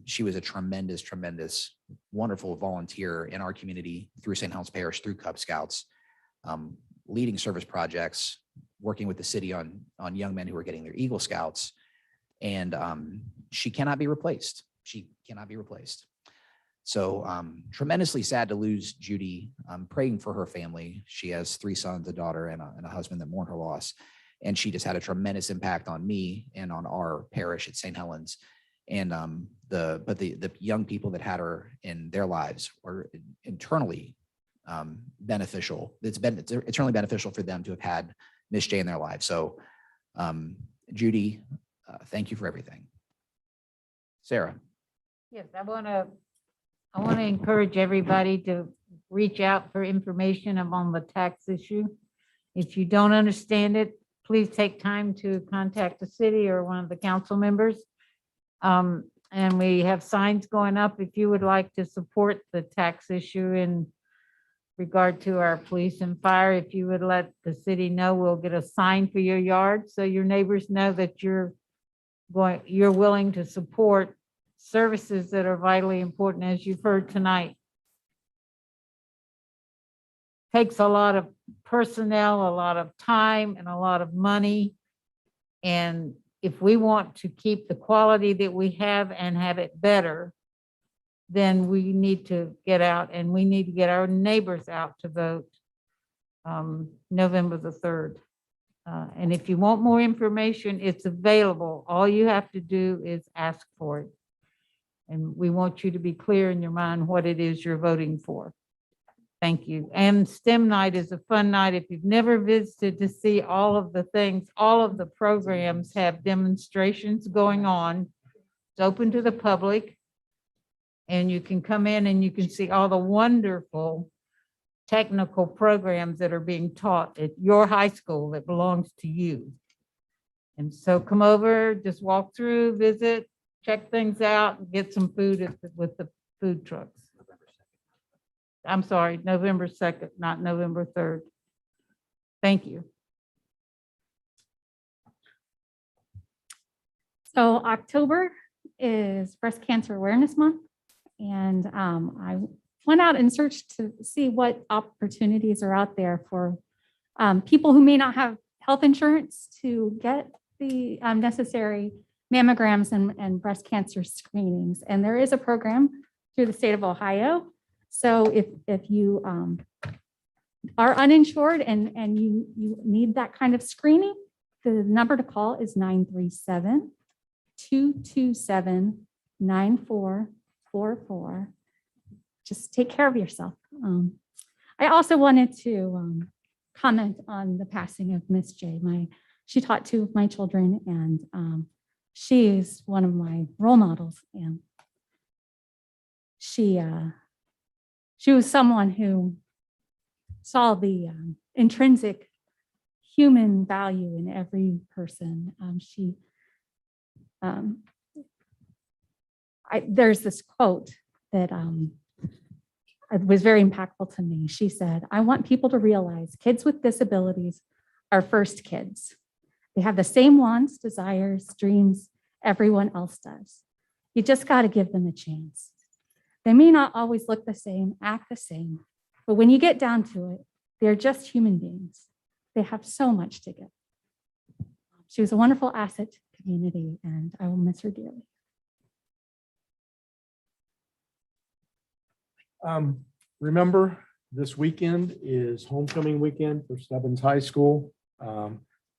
she was a tremendous, wonderful volunteer in our community through St. Helens Parish, through Cub Scouts, leading service projects, working with the city on young men who are getting their Eagle Scouts. And she cannot be replaced. She cannot be replaced. So tremendously sad to lose Judy. I'm praying for her family. She has 3 sons, a daughter, and a husband that mourn her loss. And she just had a tremendous impact on me and on our parish at St. Helens. And the young people that had her in their lives were internally beneficial. It's internally beneficial for them to have had Miss J in their lives. So Judy, thank you for everything. Sarah. Yes, I want to encourage everybody to reach out for information on the tax issue. If you don't understand it, please take time to contact the city or one of the council members. And we have signs going up if you would like to support the tax issue in regard to our police and fire. If you would let the city know, we'll get a sign for your yard so your neighbors know that you're willing to support services that are vitally important, as you've heard tonight. Takes a lot of personnel, a lot of time, and a lot of money. And if we want to keep the quality that we have and have it better, then we need to get out, and we need to get our neighbors out to vote November the 3rd. And if you want more information, it's available. All you have to do is ask for it. And we want you to be clear in your mind what it is you're voting for. Thank you. And STEM night is a fun night. If you've never visited to see all of the things, all of the programs have demonstrations going on. It's open to the public. And you can come in and you can see all the wonderful technical programs that are being taught at your high school that belongs to you. And so come over, just walk through, visit, check things out, and get some food with the food trucks. I'm sorry, November 2nd, not November 3rd. Thank you. So October is Breast Cancer Awareness Month. And I went out and searched to see what opportunities are out there for people who may not have health insurance to get the necessary mammograms and breast cancer screenings. And there is a program through the state of Ohio. So if you are uninsured and you need that kind of screening, the number to call is 937-227-9444. Just take care of yourself. I also wanted to comment on the passing of Miss J. She taught 2 of my children, and she is one of my role models. And she was someone who saw the intrinsic human value in every person. There's this quote that was very impactful to me. She said, "I want people to realize kids with disabilities are first kids. They have the same wants, desires, dreams everyone else does. You just got to give them a chance. They may not always look the same, act the same, but when you get down to it, they're just human beings. They have so much to give." She was a wonderful asset to the community, and I will miss her dearly. Remember, this weekend is homecoming weekend for Stebbins High School.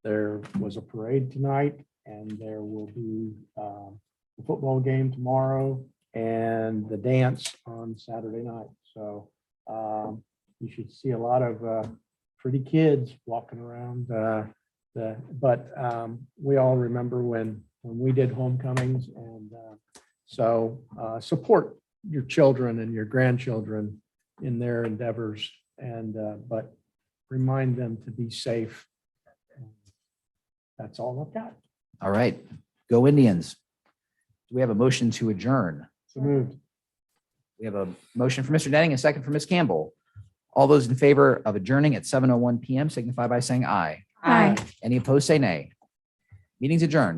There was a parade tonight, and there will be a football game tomorrow and the dance on Saturday night. So you should see a lot of pretty kids walking around. But we all remember when we did homecomings, and so support your children and your grandchildren in their endeavors, and but remind them to be safe. That's all I've got. All right. Go Indians. Do we have a motion to adjourn? So moved. We have a motion for Mr. Denning, a second for Ms. Campbell. All those in favor of adjourning at 7:01 PM signify by saying aye. Aye. Any opposed, say nay. Meeting's adjourned.